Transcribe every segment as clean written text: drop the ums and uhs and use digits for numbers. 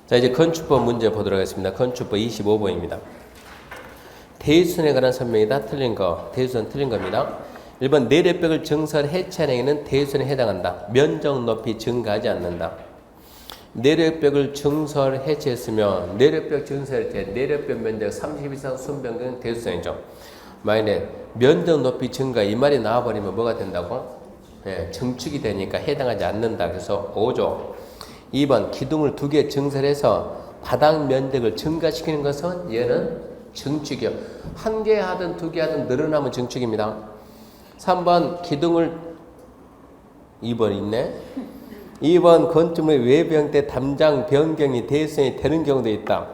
자, 이제 건축법 문제 보도록 하겠습니다. 건축법 25번입니다. 대유선에 관한 설명이다. 틀린 거. 대유선 틀린 겁니다. 1번 내력벽을 증설 해체하는 행위는 대유선에 해당한다. 면적 높이 증가하지 않는다. 내력벽을 증설 해체했으면 내력벽 증설할 때 내력벽 면적 30 이상 순변경 대유선이죠. 만약에 면적 높이 증가 이 말이 나와버리면 뭐가 된다고? 예, 증축이 되니까 해당하지 않는다. 그래서 5조. 2번 기둥을 2개 증설해서 바닥 면적을 증가시키는 것은 얘는 증축이요. 1개 하든 2개 하든 늘어나면 증축입니다. 3번 기둥을 2번 있네. 2번 건축물 외부 형태 담장 변경이 대유선이 되는 경우도 있다.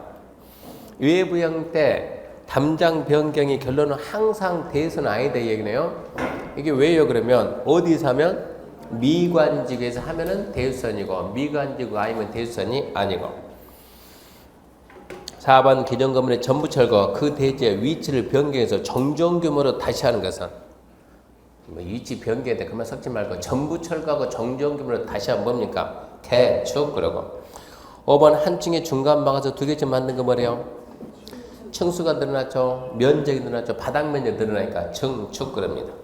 외부 형태 담장 변경이 결론은 항상 대유선 아니다 이 얘기네요. 이게 왜요? 그러면 어디서 하면 미관지구에서 하면은 대유선이고 미관지구 아니면 대유선이 아니고. 4번 기존 건물의 전부 철거 그 대지의 위치를 변경해서 정정규모로 다시 하는 것은 뭐 위치 변경인데 그만 섞지 말고 전부 철거하고 정정규모로 다시 하면 뭡니까? 대축. 그러고 5번 한 층에 중간 막아서 2개쯤 만든 거 뭐래요? 층수가 늘어났죠. 면적이 늘어났죠. 바닥 면적이 늘어나니까 증축 그럽니다.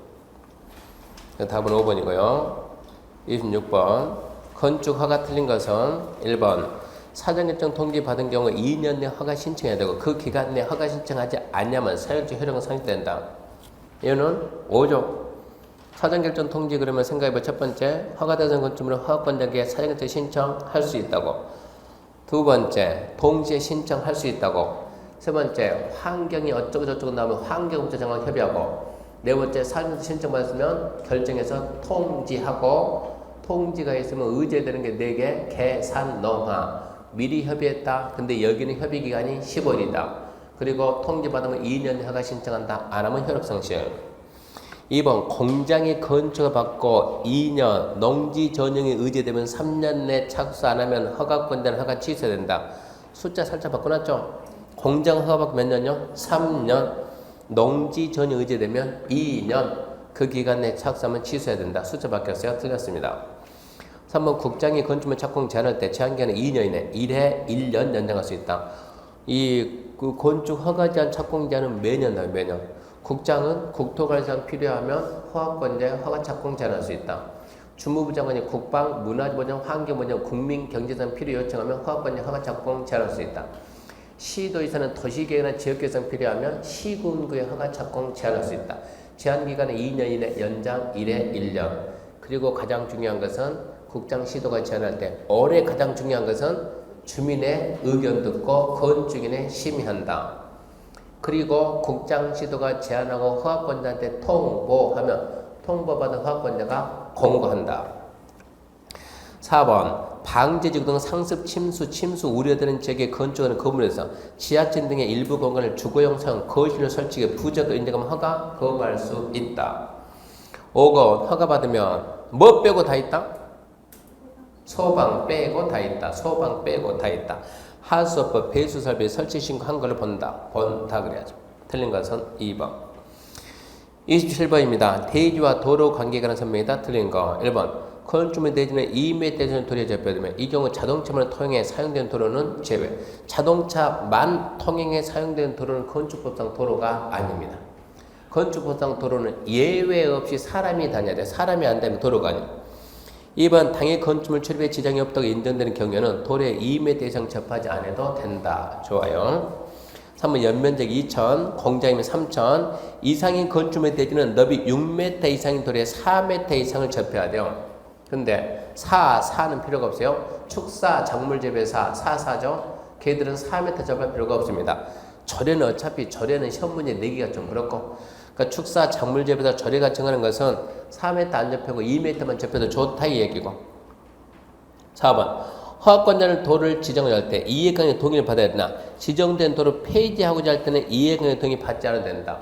답은 5번이고요. 26번 건축 허가 틀린 것은 1번 사전결정 통지 받은 경우 2년 내 허가 신청해야 되고 그 기간 내 허가 신청하지 않냐면 사용적 효력은 상실된다. 얘는 5조. 사전결정 통지 그러면 생각해봐. 첫 번째 허가 대상 건축물은 허가권자에게 사전결정 신청할 수 있다고. 두 번째 동시에 신청할 수 있다고. 세 번째 환경이 어쩌고 저쩌고 나오면 환경부터 정확히 협의하고. 네 번째 사전결정 신청받았으면 결정해서 통지하고. 통지가 있으면 의제되는 게 4개 계산 농화. 미리 협의했다. 근데 여기는 협의기간이 15일이다. 그리고 통지받으면 2년 허가 신청한다. 안 하면 효력상실. 2번 공장이 건축을 받고 2년 농지 전용이 의제되면 3년 내 착수 안 하면 허가권자는 허가 취소된다. 숫자 살짝 바꿔놨죠? 공장 허가 받고 몇 년요? 3년. 농지 전용 의제되면 2년. 그 기간 내 착수하면 취소해야 된다. 숫자 바뀌었어요? 틀렸습니다. 3번 국장이 건축물 착공 제한할 때 제한기간은 2년이네. 1회 1년 연장할 수 있다. 그 건축 허가 제한 착공 제한은 매년 나요. 매년. 국장은 국토관리상 필요하면 허가권자의 허가 착공 제한할 수 있다. 주무부 장관이 국방, 문화보장, 환경보장, 국민경제상 필요 요청하면 허가권자 허가 착공 제한할 수 있다. 시도의사는 도시계획이나 지역계획상 필요하면 시군구의 허가 착공 제한할 수 있다. 제한기간은 2년 이내 연장 1회 1년. 그리고 가장 중요한 것은 국장 시도가 제한할 때 올해 가장 중요한 것은 주민의 의견 듣고 건축인의 심의한다. 그리고 국장 시도가 제한하고 허가권자한테 통보하면 통보받은 허가권자가 공고한다. 4번 방제지구 등 상습 침수 우려되는 지역에 건축하는 건물에서 지하층 등의 일부 공간을 주거용 사용 거실로 설치해 부적을 인정하면 허가 거부할 수 있다. 5번 허가받으면 뭐 빼고 다 있다? 소방 빼고 다 있다. 소방 빼고 다 있다. 하수업법 배수설비 설치 신고한 걸로 본다 그래야죠. 틀린 것은 2번. 27번입니다. 대지와 도로 관계에 관한 설명이다. 틀린 거 1번. 건축물 대지는 2m 이상 도로에 접해되면 이 경우 자동차만 통행에 사용되는 도로는 제외. 자동차만 통행에 사용되는 도로는 건축법상 도로가 아닙니다. 건축법상 도로는 예외 없이 사람이 다녀야 돼. 사람이 안 다니면 도로가 아니에요. 2번 당해 건축물 출입에 지장이 없다고 인정되는 경우에는 도로에 2m 이상 접하지 않아도 된다. 좋아요. 3번 연면적 2천, 공장이면 3천 이상인 건축물 대지는 너비 6m 이상인 도로에 4m 이상을 접해야 돼요. 근데 4는 필요가 없어요. 축사, 작물재배사, 4죠. 걔들은 4m 접할 필요가 없습니다. 절에는 어차피 절에는 시험 문제 내기가 좀 그렇고 그러니까 축사, 작물재배사, 절에 같이 하는 것은 4m 안 접하고 2m만 접해도 좋다 이 얘기고. 4번 허가권자는 도로를 지정을 할 때 이해관계 동의를 받아야 되나 지정된 도로 폐지하고자 할 때는 이해관계 동의 받지 않아도 된다.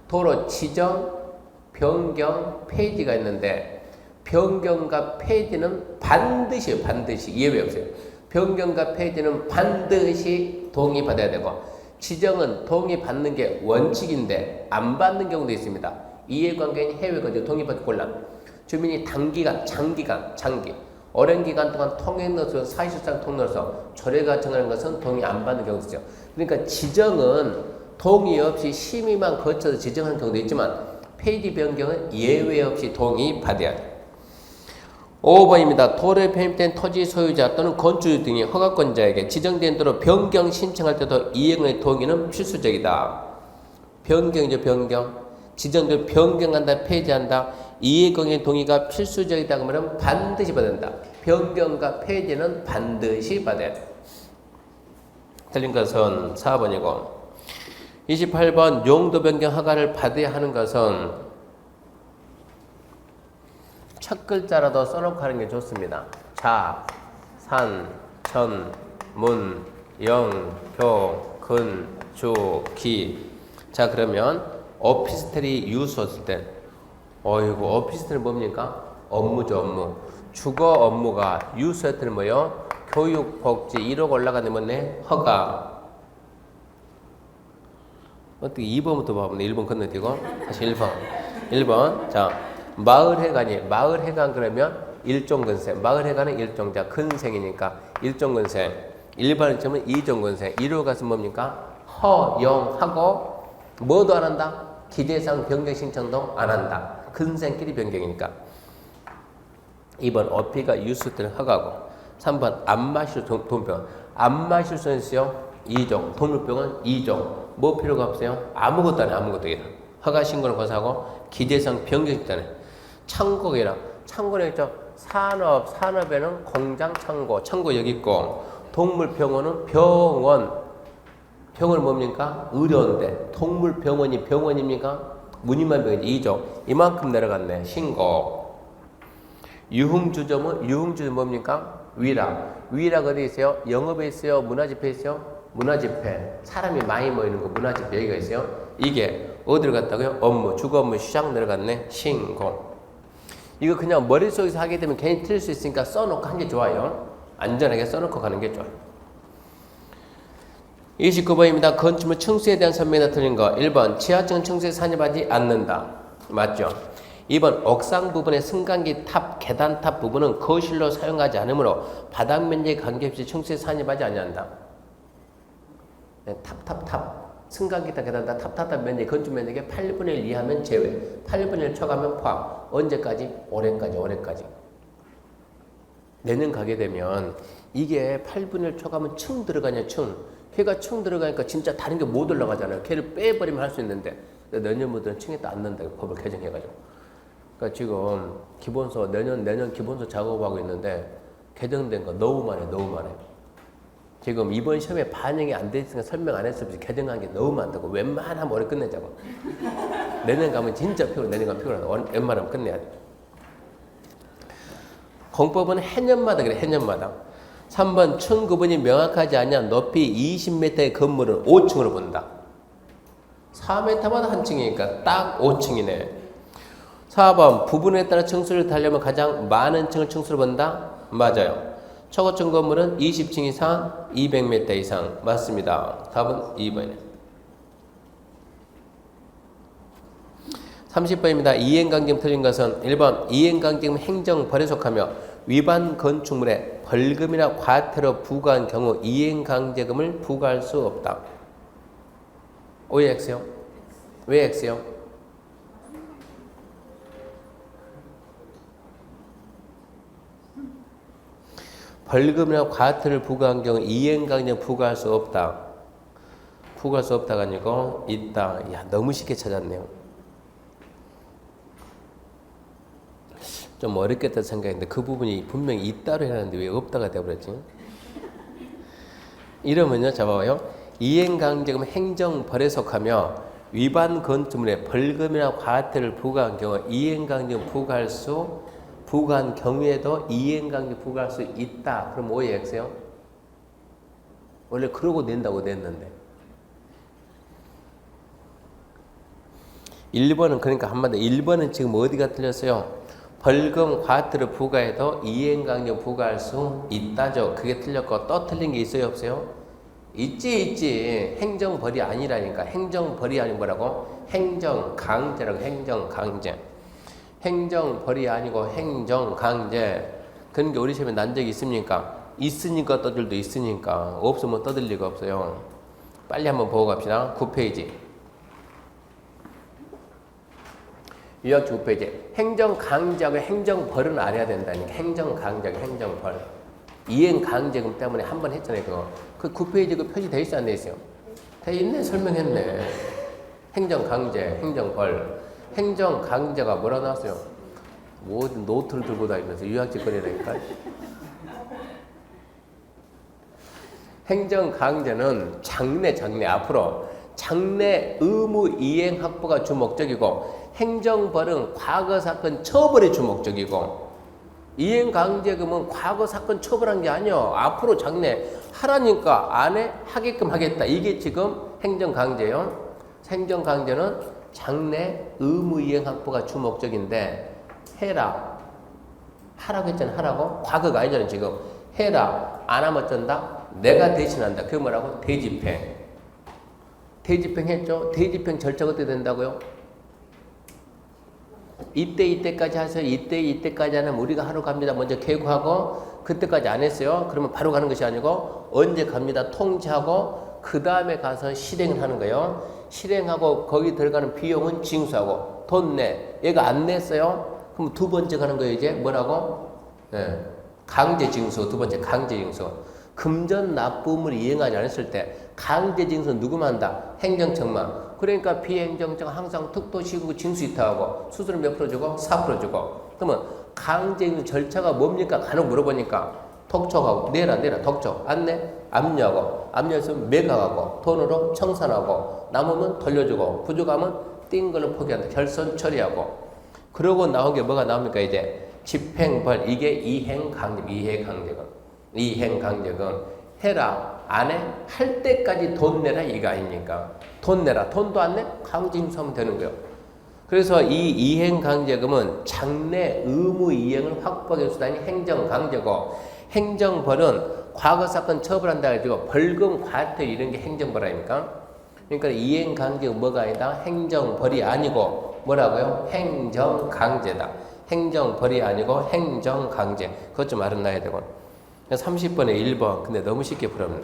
도로 지정, 변경, 폐지가 있는데 변경과 폐지는 반드시 예외 없어요. 변경과 폐지는 반드시 동의받아야 되고 지정은 동의받는 게 원칙인데 안 받는 경우도 있습니다. 이해관계인 해외 거주 동의받기 곤란. 주민이 단기간, 장기 오랜 기간 동안 통에 넣어서 사실상 통 넣어서 조례가 정하는 것은 동의 안 받는 경우도 있죠. 그러니까 지정은 동의 없이 심의만 거쳐서 지정하는 경우도 있지만 페이지 변경은 예외 없이 동의 받아야 돼요. 5번입니다. 도로에 편입된 토지 소유자 또는 건축주 등이 허가권자에게 지정된 도로 변경 신청할 때도 이행의 동의는 필수적이다. 변경이죠, 변경. 지정도를 변경한다, 폐지한다. 이행의 동의가 필수적이다 그러면 반드시 받아야 된다. 변경과 폐지는 반드시 받아야 돼. 틀린 것은 4번이고 28번 용도 변경 허가를 받아야 하는 것은 첫 글자라도 써놓고 하는 게 좋습니다. 자, 산, 천, 문, 영, 교, 근, 주, 기. 자, 그러면 오피스텔이 유수였을 때 어이구 오피스텔은 뭡니까? 업무죠, 업무. 주거 업무가 유수였을 때는 뭐요? 교육, 복지 1억 올라가는 뭐네? 허가. 어떻게 2번부터 봐보면 1번 건너뛰고 다시 1번. 1번. 자, 마을회관이 마을회관 그러면 일종근생. 마을회관은 일종자 근생이니까 일종근생. 일반 점은 이종근생. 이로 가서 뭡니까? 허용하고 뭐도 안 한다? 기재상 변경 신청도 안 한다. 근생끼리 변경이니까. 2번 어피가 유수 때는 허가고. 3번 안 마실 돈병. 안 마실 수 있어요. 2종. 돈물병은 2종. 뭐 필요가 없어요? 아무것도 안 해. 아무것도 안 해. 허가 신고를 거사하고 기재상 변경 때는 창고이라. 창고는 있죠. 산업에는 공장 창고. 창고 여기 있고. 동물병원은 병원. 병원은 뭡니까? 의료인데. 동물병원이 병원입니까? 무늬만 병원이 2종. 이만큼 내려갔네. 신고. 유흥주점은 뭡니까? 위락. 위락 어디 있어요? 영업에 있어요? 문화집회에 있어요? 문화집회. 사람이 많이 모이는 거 문화집회 여기가 있어요? 이게 어디를 갔다고요? 업무. 주거 업무 시작 내려갔네. 신고. 이거 그냥 머릿속에서 하게 되면 괜히 틀릴 수 있으니까 써놓고 하는 게 좋아요. 안전하게 써놓고 가는 게 좋아요. 29번입니다. 건축물 층수에 대한 설명이 틀린 거. 1번 지하층은 층수에 산입하지 않는다. 맞죠? 2번 옥상 부분의 승강기 탑, 계단탑 부분은 거실로 사용하지 않으므로 바닥 면적에 관계없이 층수에 산입하지 않는다. 네, 탑. 승강기 탑, 계단탑, 탑 면적, 건축 면적의 8분의 1 이하면 제외. 8분의 1 초과하면 포함. 언제까지? 올해까지. 내년 가게 되면 이게 8분의 1 초과하면 층 들어가냐, 층. 걔가 층 들어가니까 진짜 다른 게 못 올라가잖아요. 걔를 빼버리면 할 수 있는데 내년부터는 층에 또 안 넣는다. 법을 개정해가지고. 그러니까 지금 기본서 내년 기본서 작업하고 있는데 개정된 거 너무 많아요. 지금 이번 시험에 반영이 안 돼 있으니까 설명 안 했을 뿐이지 개정한 게 너무 많다고. 웬만하면 올해 끝내자고. 내년 가면 진짜 내년 가면 피곤하다. 웬만하면 끝내야 돼. 공법은 해년마다 그래. 해년마다. 3번 층 구분이 명확하지 않냐. 높이 20m의 건물은 5층으로 본다. 4m마다 한 층이니까 딱 5층이네. 4번 부분에 따라 층수를 달려면 가장 많은 층을 층수로 본다. 맞아요. 초고층 건물은 20층 이상 200m 이상. 맞습니다. 답은 2번이네. 30번입니다. 이행강제금 틀린 것은 1번 이행강제금 행정벌에 속하며 위반 건축물에 벌금이나 과태료 부과한 경우 이행강제금을 부과할 수 없다. 왜 X요? 왜 X요? 벌금이나 과태료를 부과한 경우 이행강제금 부과할 수 없다. 부과할 수 없다가 아니고 있다. 야, 너무 쉽게 찾았네요. 좀 어렵겠다 생각했는데 그 부분이 분명히 있다로 해놨는데 왜 없다가 돼버렸지? 이러면요, 잡아봐요. 이행강제금 행정벌에 속하며 위반 건축물에 벌금이나 과태료를 부과한 경우 이행강제금 부과한 경우에도 이행강제금 부과할 수 있다. 그럼 오해 X요? 원래 그러고 낸다고 냈는데. 1번은 그러니까 한마디로 1번은 지금 어디가 틀렸어요? 벌금, 과태료 부과해도 이행강제금 부과할 수 있다죠. 그게 틀렸고 또 틀린 게 있어요, 없어요? 있지. 행정벌이 아니라니까. 행정벌이 아닌 뭐라고? 행정강제라고. 행정강제. 행정벌이 아니고 행정강제. 그 그런 게 우리 시험에 난 적이 있습니까? 있으니까 떠들 도 있으니까. 없으면 떠들 리가 없어요. 빨리 한번 보고 갑시다. 9페이지. 유학지 9페이지. 행정강제하고 행정벌은 알아야 된다니까. 행정강제하고 행정벌. 이행강제금 때문에 한 번 했잖아요. 그거. 그 9페이지 그 표지 돼 있어 안 돼 있어요? 돼 있네. 설명했네. 행정강제, 행정벌. 행정강제가 뭐라 나왔어요? 모든 노트를 들고 다니면서 유학지 거리라니까. 행정강제는 장래 앞으로 장래 의무 이행 확보가 주 목적이고 행정벌은 과거 사건 처벌이 주 목적이고 이행강제금은 과거 사건 처벌한 게 아니야. 앞으로 장래 하라니까 안 해? 하게끔 하겠다. 이게 지금 행정강제요. 행정강제는 장래 의무 이행 확보가 주 목적인데 해라. 하라고 했잖아. 하라고. 과거가 아니잖아. 지금. 해라. 안 하면 어쩐다? 내가 대신한다. 그게 뭐라고? 대집행. 대집행 했죠? 대집행 절차가 어떻게 된다고요? 이때까지 하세요. 이때까지 하면 우리가 하러 갑니다. 먼저 계획하고 그때까지 안 했어요. 그러면 바로 가는 것이 아니고 언제 갑니다. 통지하고 그 다음에 가서 실행을 하는 거예요. 실행하고 거기 들어가는 비용은 징수하고 돈 내. 얘가 안 냈어요. 그럼 두 번째 가는 거예요. 이제 뭐라고? 네. 강제징수. 두 번째 강제징수. 금전 납부물을 이행하지 않았을 때 강제징수는 누구만 한다? 행정청만. 그러니까 비행정청 항상 특도시고 징수이타하고 수수료 몇 프로 주고? 4% 주고. 그러면 강제징수 절차가 뭡니까? 간혹 물어보니까 톡촉하고 내라 톡촉 안 내? 압류하고 압류했으면 매각하고 돈으로 청산하고 남으면 돌려주고 부족하면 띵 걸로 포기한다. 결선 처리하고. 그러고 나온 게 뭐가 나옵니까? 이제 집행벌. 이게 이행강제금. 이행강제금. 해라 안 해? 할 때까지 돈 내라 이거 아닙니까? 돈 내라. 돈도 안 내? 강제징수하면 되는 거예요. 그래서 이 이행강제금은 장래 의무 이행을 확보하기 위한 수단이 행정강제고 행정벌은 과거 사건 처벌한다 해가지고 벌금 과태 이런 게 행정벌 아닙니까? 그러니까 이행강제금 뭐가 아니다? 행정벌이 아니고 뭐라고요? 행정강제다. 행정벌이 아니고 행정강제. 그것 좀 알아놔야 되고. 30번에 1번. 근데 너무 쉽게 풀었네.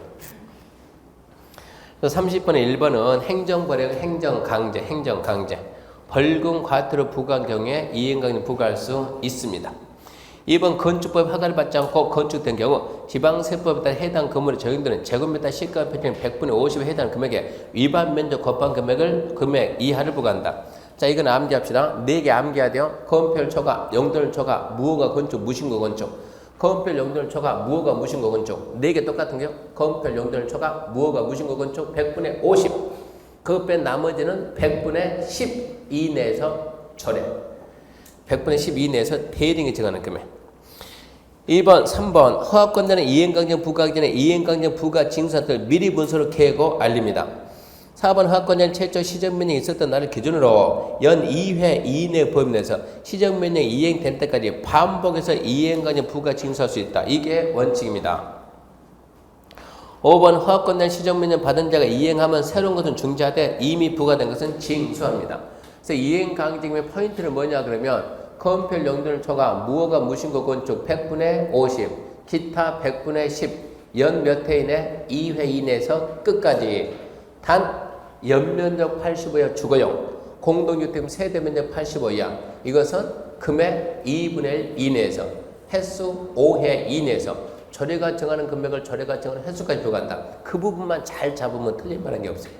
30번에 1번은 행정벌의 행정강제. 벌금 과태료 부과한 경우에 이행강제 부과할 수 있습니다. 2번 건축법 허가를 받지 않고 건축된 경우 지방세법에 따라 해당 건물의 적용되는 제곱미터 시가 평균 100분의 50에 해당하는 금액에 위반 면적 거부한 금액 이하를 부과한다. 자, 이건 암기합시다. 4개 암기해야 돼요. 건폐율 초과, 용도율 초과, 무허가 건축, 무신고 건축. 건폐율 용도율 초과, 무허가 무신고 건축. 4개 똑같은 게요. 건폐율 용도율 초과, 무허가 무신고 건축 100분의 50. 그것 뺀 나머지는 100분의 10 이내에서 절해. 100분의 10 이내에서 대등이 정하는 금액. 2번, 3번 허가권자는 이행강제 부과하기 전에 이행강제 부과 징수사항을 미리 문서로 개고 알립니다. 4번 허가권자는 최초 시정명령이 있었던 날을 기준으로 연 2회 이내 범위내에서 시정명령이 이행된 때까지 반복해서 이행강제 부과 징수할 수 있다. 이게 원칙입니다. 5번 허가권자는 시정명령 받은 자가 이행하면 새로운 것은 중지하되 이미 부과된 것은 징수합니다. 그래서 이행강제금의 포인트는 뭐냐 그러면 건폐율 용도율 초과, 무허가 무신고 건축 100분의 50, 기타 100분의 10, 연 몇 회 이내? 2회 이내에서 끝까지. 단 연면적 85야 주거용, 공동주택 세대면적 85야. 이것은 금액 2분의 1 이내에서, 횟수 5회 이내에서 조례가 정하는 금액을 조례가 정하는 횟수까지 부과한다. 그 부분만 잘 잡으면 틀릴 만한 게 없어요.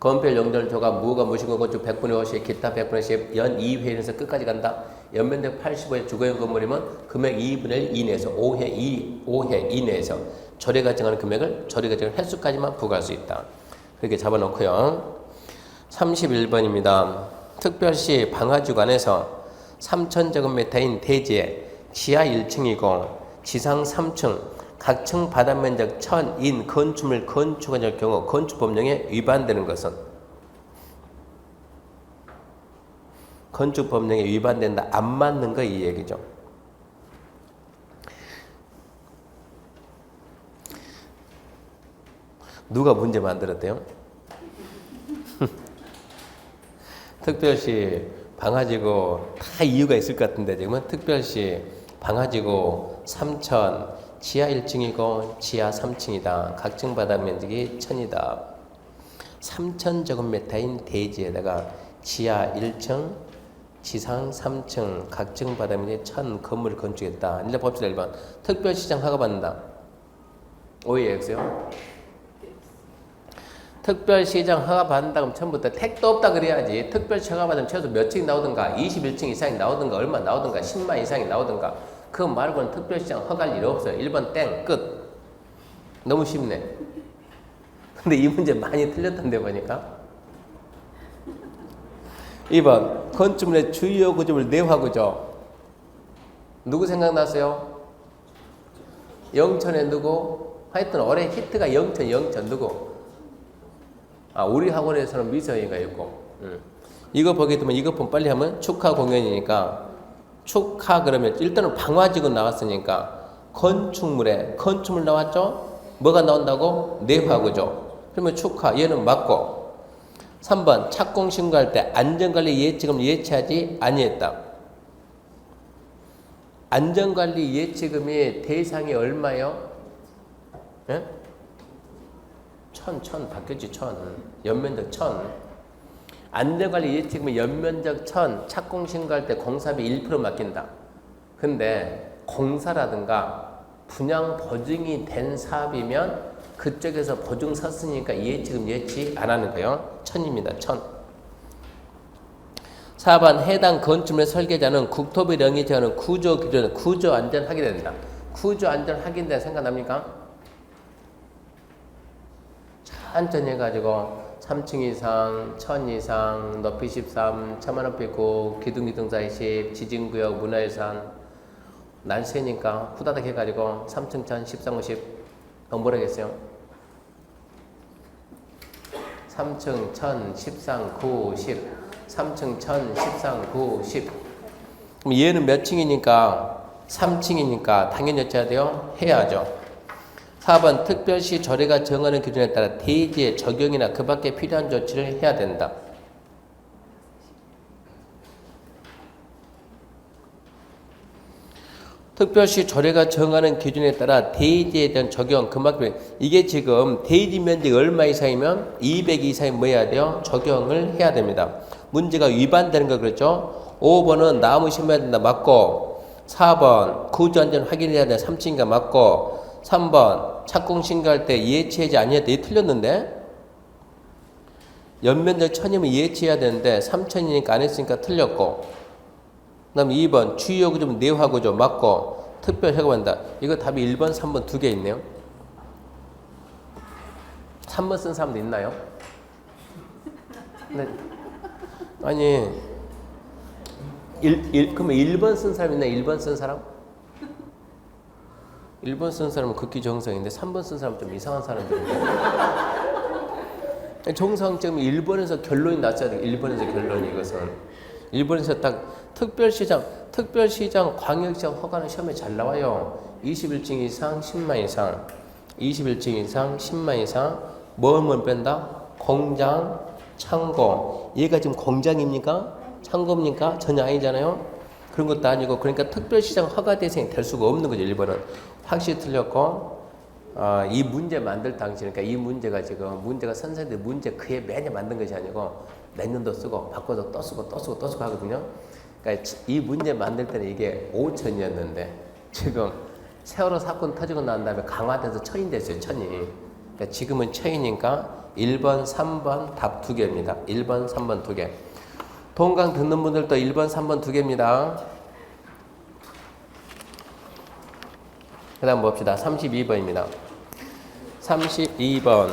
건폐율 용도율 초과, 무허가 무신고 건축 100분의 50, 기타 100분의 10, 연 2회에서 끝까지 간다. 연면적 85의 주거용 건물이면 금액 2분의 1 이내에서 5회 이내에서 조례가 정하는 금액을 조례가 정하는 횟수까지만 부과할 수 있다. 그렇게 잡아놓고요. 31번입니다. 특별시 방화주관에서 3,000제곱미터인 대지에 지하 1층이고 지상 3층 각층 바닥면적 1,000인 건축물 건축할 경우 건축법령에 위반되는 것은 건축법령에 위반된다. 안 맞는 거 이 얘기죠. 누가 문제 만들었대요? 특별시 방화지구 다 이유가 있을 것 같은데 지금은 특별시 방화지구 3천 지하 1층이고 지하 3층이다. 각층 바닥 면적이 1000이다. 3000제곱미터인 대지에다가 지하 1층, 지상 3층, 각층 바닥 면적이 1000 건물을 건축했다. 이제 봅시다. 1번 특별시장 허가받는다. 오해요, X요? 특별시장 허가받는다 그러면 처음부터 택도 없다 그래야지. 특별시 허가받으면 최소 몇 층이 나오든가 21층 이상이 나오든가 얼마 나오든가 10만 이상이 나오든가 그거 말고는 특별시장 허가할 일이 없어요. 1번 땡 끝. 너무 쉽네. 근데 이 문제 많이 틀렸던데 보니까. 2번 건축물의 주요 구조물 내화구조. 누구 생각났어요? 영천에 누구? 하여튼 올해 히트가 영천 누구? 우리 학원에서는 미서이가 있고. 이거 보게 되면 이거 보면 빨리 하면 축하 공연이니까 축하 그러면 일단은 방화지구 나왔으니까 건축물 나왔죠? 뭐가 나온다고? 내화구조. 그러면 축하 얘는 맞고. 3번 착공 신고할 때 안전관리 예치금을 예치하지 아니했다. 안전관리 예치금이 대상이 얼마요? 예? 1000 바뀌었지. 1000 연면적 1000 안전관리 예치금은 연면적 1000 착공 신고할 때 공사비 1% 맡긴다. 근데 공사라든가 분양 보증이 된 사업이면 그쪽에서 보증 섰으니까 예치금 예치 안 하는 거예요. 1000입니다. 1000. 4번 해당 건축물의 설계자는 국토부에 정의하는 구조 기준에 구조 안전 확인된다. 구조 안전 확인된 생각납니까? 천천히 해가지고 3층 이상, 1000 이상, 높이 13, 천만 높이 9, 기둥 40, 지진구역, 문화유산 날씨니까 후다닥 해가지고 3층 1000, 13, 50 뭐라겠어요? 3층 1000, 13, 9, 10 3층 1000, 13, 9, 10 그럼 얘는 몇 층이니까? 3층이니까 당연히 어찌해야 돼요? 해야죠. 4번 특별시 조례가 정하는 기준에 따라 대지의 적용이나 그 밖에 필요한 조치를 해야 된다. 특별시 조례가 정하는 기준에 따라 대지에 대한 적용 그만큼 이게 지금 대지 면적 얼마 이상이면 200 이상이면 뭐 해야 돼요? 적용을 해야 됩니다. 문제가 위반되는 거 그렇죠? 5번은 나무 심어야 된다 맞고 4번 구조안전 확인해야 된다 3층인가 맞고 3번 착공 신고할 때 예치하지 아니했다 이 틀렸는데 연면적 1000이면 예치해야 되는데 3000이니까 안 했으니까 틀렸고 그 다음 2번 주요 구조 내화구조 맞고 특별 허가받는다. 이거 답이 1번 3번 두 개 있네요. 3번 쓴 사람도 있나요? 네. 아니 그러면 1번 쓴 사람 있나? 1번 쓴 사람? 1번 쓴 사람은 극히 정상인데 3번 쓴 사람은 좀 이상한 사람들인데 정상점이 1번에서 결론이 났어야 돼. 1번에서 결론이 이것은 1번에서 딱 특별시장 광역시장 허가는 시험에 잘 나와요. 21층 이상 10만 이상 21층 이상 10만 이상 뭐만 뺀다? 공장, 창고 얘가 지금 공장입니까? 창고입니까? 전혀 아니잖아요. 그런 것도 아니고 그러니까 특별시장 허가 대상이 될 수가 없는 거죠. 1번은 확실히 틀렸고 이 문제 만들 당시 그러니까 이 문제가 지금 문제가 선생님들 문제 그에 매년 만든 것이 아니고 내년도 쓰고 바꿔서 또 쓰고 하거든요. 그러니까 이 문제 만들 때는 이게 5000이었는데 지금 세월호 사건 터지고 난 다음에 강화돼서 1000이 됐어요. 1000이. 그러니까 지금은 1000이니까 1번, 3번 답 두 개입니다. 1번, 3번 두 개. 동강 듣는 분들도 1번, 3번 두 개입니다. 그 다음 봅시다. 32번입니다. 32번.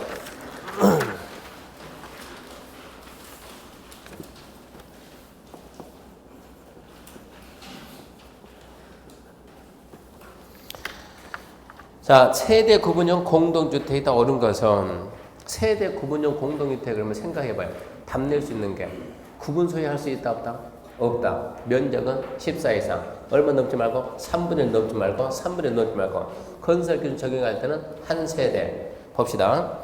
자, 세대 구분형 공동주택이다 옳은 것은 세대 구분형 공동주택 그러면 생각해봐요. 답 낼 수 있는 게 구분 소유할 수 있다 없다? 없다. 면적은 14 이상. 얼마 넘지 말고 3분의 1 넘지 말고 3분의 1 넘지 말고 건설 기준 적용할 때는 한 세대. 봅시다.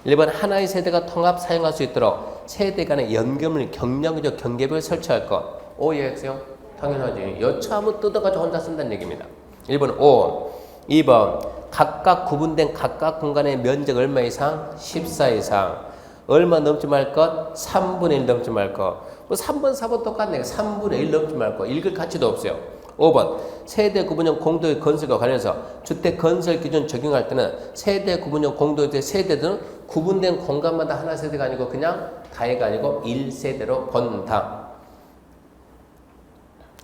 1번 하나의 세대가 통합 사용할 수 있도록 세대 간의 연결물 경량구조 경계벽을 설치할 것. O EX요? 당연하지. 여차하면 뜯어가지고 혼자 쓴다는 얘기입니다. 1번 O. 2번 각각 구분된 각각 공간의 면적 얼마 이상? 14 이상. 얼마 넘지 말 것? 3분의 1 넘지 말 것. 뭐 3번, 4번 똑같네. 3분의 1 넘지 말 것. 읽을 가치도 없어요. 5번 세대 구분형 공도의 건설과 관련해서 주택 건설 기준 적용할 때는 세대 구분형 공도의 세대들은 구분된 공간마다 하나 세대가 아니고 그냥 다해가 아니고 1세대로 본다.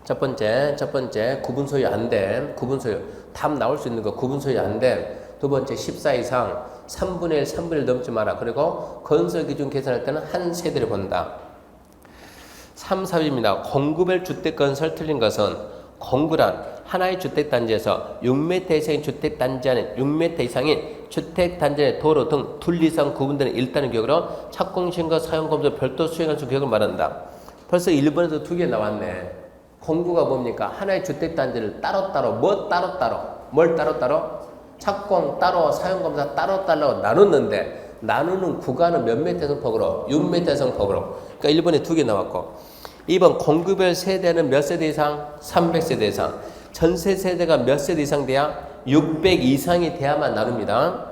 첫 번째 구분 소유 안 됨. 구분 소유 답 나올 수 있는 거 구분 소유 안 됨. 두 번째 14 이상 3분의 1, 3분의 1 넘지 마라. 그리고 건설 기준 계산할 때는 한 세대를 본다. 3, 4입니다. 공구별 주택 건설 틀린 것은 공구란 하나의 주택단지에서 6m 이상의 주택단지 안에 6m 이상의 주택단지의 도로 등 둘 이상 구분되는 일단의 기억으로 착공시행과 사용검사 별도 수행할 수 기억을 말한다. 벌써 1번에서 2개 나왔네. 공구가 뭡니까? 하나의 주택단지를 따로따로 뭘 따로따로? 착공 따로 사용검사 따로따로 나눴는데 나누는 구간은 몇 m 성폭으로? 6m 성폭으로. 그러니까 1번에 2개 나왔고 2번 공구별 세대는 몇 세대 이상? 300세대 이상. 전세 세대가 몇 세대 이상 돼야? 600 이상이 돼야만 나눕니다.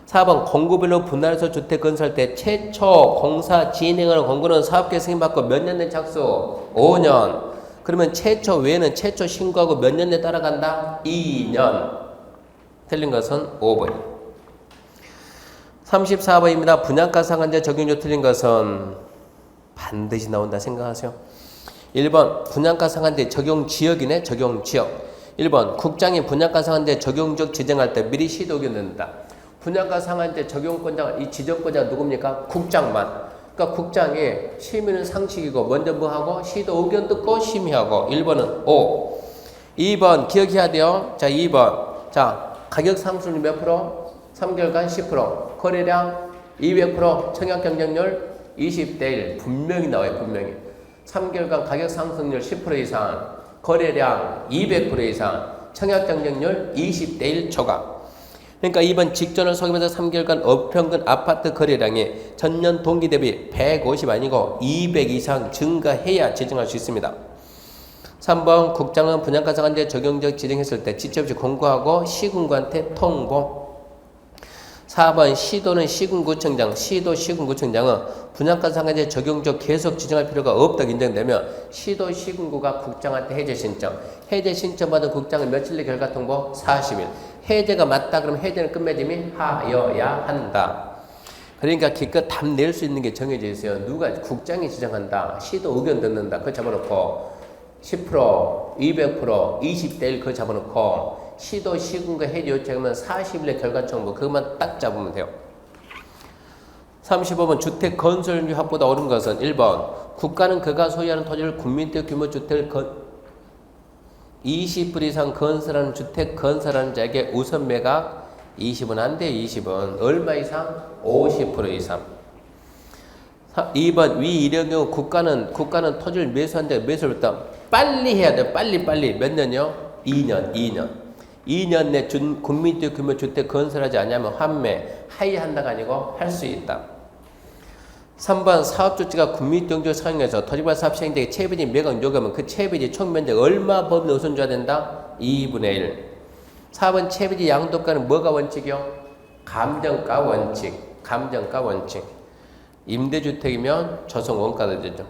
4번 공구별로 분할해서 주택 건설할 때 최초 공사 진행하는 공구는 사업계 승인받고 몇 년 내 착수? 5년. 그러면 최초 외에는 최초 신고하고 몇 년 내 따라간다? 2년. 틀린 것은 5번. 34번입니다. 분양가 상한제 적용료 틀린 것은 반드시 나온다 생각하세요. 1번 분양가 상한제 적용 지역이네. 적용 지역. 1번 국장이 분양가 상한제 적용적 지정할 때 미리 시도 의견 낸다. 분양가 상한제 적용권자가 이 지정권자가 누굽니까? 국장만. 그러니까 국장이 심의는 상식이고 먼저 뭐 하고 시도 의견 듣고 심의하고. 1번은 O. 2번 기억해야 돼요. 자 2번 자 가격 상승률 몇 프로? 3개월간 10%. 거래량 200%. 청약 경쟁률 20대 1. 분명히 나와요. 분명히. 3개월간 가격 상승률 10% 이상. 거래량 200% 이상. 청약 경쟁률 20대 1 초과. 그러니까 이번 직전을 속이면서 3개월간 업평균 아파트 거래량이 전년 동기 대비 150 아니고 200 이상 증가해야 지정할 수 있습니다. 3번 국장은 분양가 상한제 적용적 지정했을 때 지체 없이 공고하고 시군구한테 통보. 4번 시도는 시군구청장, 시도 시군구청장은 분양가 상한제 적용적 계속 지정할 필요가 없다고 인정되면 시도 시군구가 국장한테 해제 신청. 해제 신청받은 국장은 며칠 내 결과 통보? 40일. 해제가 맞다 그러면 해제는 끝맺음이 하여야 한다. 그러니까 기껏 답 낼 수 있는 게 정해져 있어요. 누가 국장이 지정한다. 시도 의견 듣는다. 그거 잡아놓고 10%, 200%, 20대 1 그거 잡아놓고 시도 시군구 해제 요청하면 40일의 결과 청구 그것만 딱 잡으면 돼요. 35번 주택 건설률 확보다 옳은 것은 1번 국가는 그가 소유하는 토지를 국민적 규모 주택을 20불 이상 건설하는 주택 건설하는 자에게 우선 매각 20은 안 돼. 20은 얼마 이상? 50% 이상. 2번 위 이런 경우 국가는 토지를 매수한 자 매수를 빨리 해야 돼. 빨리 몇 년요? 2년 내 국민적 규모 주택 건설하지 않으면 환매 하이한다가 아니고 할 수 있다. 3번 사업주체가 국민정적 사용해서 토지발 사업 시행자에게 채비지 매각 요구하면 그 채비지 총 면적 얼마 법인 우선 줘야 된다? 2분의 1. 4번 채비지 양도가는 뭐가 원칙이요? 감정가 원칙. 임대주택이면 조성 원가가 되죠.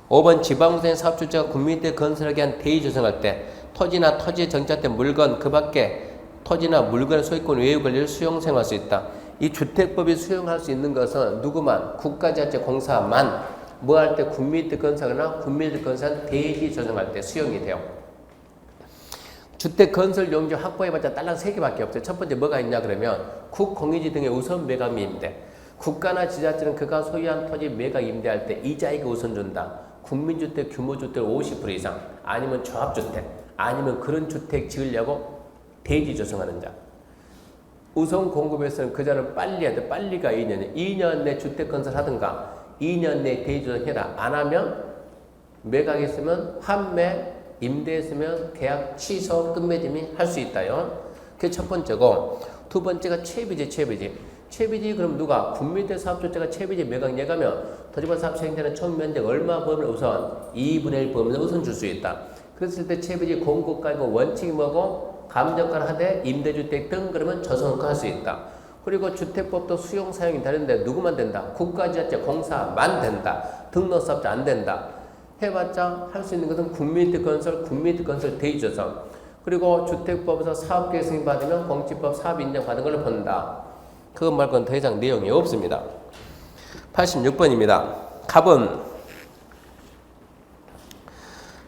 5번 지방부생 사업주체가 국민주택 건설하기 위한 대의 조성할 때 토지나 토지에 정착된 물건 그 밖에 토지나 물건의 소유권 외유 권리를 수용생할 수 있다. 이 주택법이 수용할 수 있는 것은 누구만? 국가자치공사만 뭐 할 때 국민주택 건설하거나 국민주택 건설 대지 조성할 때 수용이 돼요. 주택 건설 용지 확보해봤자 딸랑 3개밖에 없어요. 첫 번째 뭐가 있냐 그러면 국공유지 등의 우선 매각 임대. 국가나 지자체는 그가 소유한 토지 매각 임대할 때 이자에게 우선 준다. 국민주택 규모주택 50% 이상 아니면 조합주택 아니면 그런 주택 지으려고 대지 조성하는 자. 우선 공급에서는 그 자는 빨리 해야 돼. 빨리가 2년이야. 2년 내 주택 건설 하든가 2년 내 대지 조성해라. 안 하면 매각했으면 환매, 임대했으면 계약 취소, 끝맺음이 할 수 있다요. 그게 첫 번째고 두 번째가 채비지. 채비지 그럼 누가? 군민대 사업주체가 채비지 매각 예가면 토지발 사업 시행자는 총 면적 얼마 범위를 우선 2분의 1 범위를 우선 줄 수 있다. 그랬을 때 채비지 공고가이고 원칙이 뭐고 감정가를 하되 임대주택 등 그러면 저소득화 할 수 있다. 그리고 주택법도 수용 사용이 다른데 누구만 된다? 국가지자체 공사만 된다. 등록사업자 안 된다. 해봤자 할 수 있는 것은 국민주택건설 대주조선. 그리고 주택법에서 사업계획 승인받으면 공지법 사업 인정받은 걸로 본다. 그것 말고는 더 이상 내용이 없습니다. 86번입니다.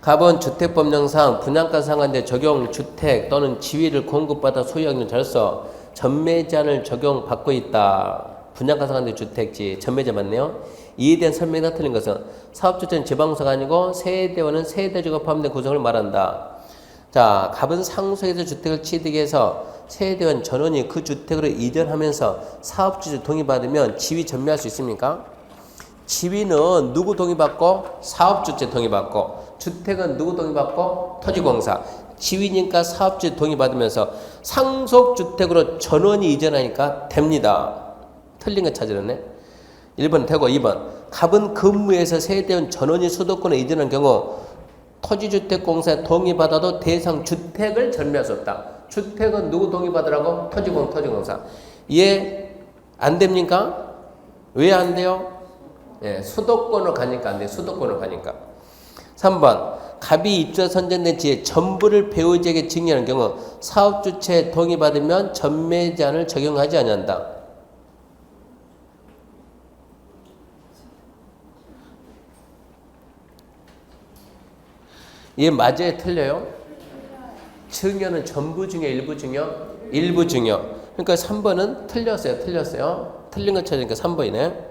갑은 주택법령상 분양가 상한제 적용 주택 또는 지위를 공급받아 소유하는 자로서 전매 제한을 적용받고 있다. 분양가 상한제 주택지 전매제 맞네요. 이에 대한 설명이 다 틀린 것은 사업주체는 지방소가 아니고 세대원은 세대주가 포함된 구성을 말한다. 자, 갑은 상속에서 주택을 취득해서 세대원 전원이 그 주택으로 이전하면서 사업주체 동의받으면 지위 전매할 수 있습니까? 지위는 누구 동의받고? 사업주체 동의받고, 주택은 누구 동의받고? 토지공사. 지위니까 사업주체 동의받으면서 상속주택으로 전원이 이전하니까 됩니다. 틀린 거 찾으셨네. 1번 되고 2번 갑은 근무에서 세대원 전원이 수도권에 이전한 경우 토지주택공사에 동의받아도 대상 주택을 전매할 수 없다. 주택은 누구 동의받으라고? 토지공사. 이해 안 됩니까? 왜 안 돼요? 예, 수도권으로 가니까 안 돼요. 수도권으로 가니까. 3번 갑이 입주자 선정된 지에 전부를 배우자에게 증여하는 경우 사업주체에 동의받으면 전매 제한을 적용하지 아니한다. 얘 맞아요? 틀려요? 증여는 전부 증여, 일부 증여? 일부 증여. 그러니까 3번은 틀렸어요. 틀린 거 찾으니까 3번이네.